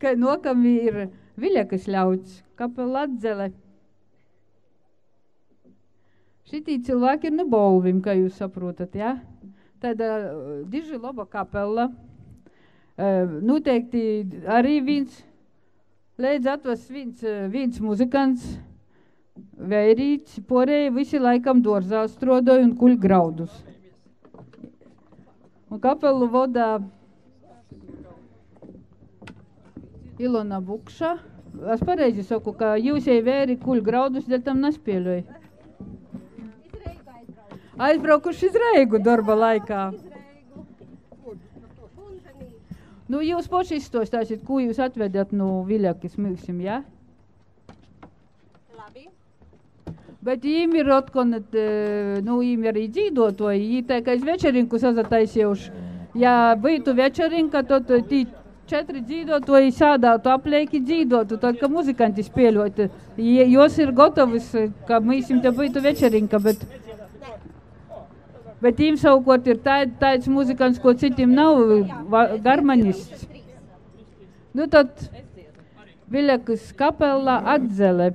ka nokam ir Viļakas ļauds, kapela Atzele. Šitī cilvēki ir nu Bolvim, kā jūs saprotat, ja? Tāda diži laba kapela. Noteikti arī līdz atvas viens muzikants, Veirīts, porēji visi laikam dorzā strodoja un kuļ graudus. Un kapelu vodā Ilona Bukša. Es pareizi saku, ka jūs jau vēri kuļ graudus, dēļ tam nespēļoja. Aizbraukuši iz Reigu darba laikā. Nu, jūs poši izstostāsiet, ko jūs atvedat no Viļakas mūsim, ja? Labi. Bet jīm ir otkonet, nu, jīm arī dzīdotoji, jī tā kā iz večerinku sazataisījuši. Ja būtu večerinka, tad tī 4 dzīdotoji sādātu apleiki dzīdotu, tad, ka muzikanti spēļotu. Jos ir gotovis, ka mūsim te būtu večerinka, bet jīm savukārt ir tāds muzikants, ko citiem nav, garmanists. Nu tad Viļakas kapela Atzele.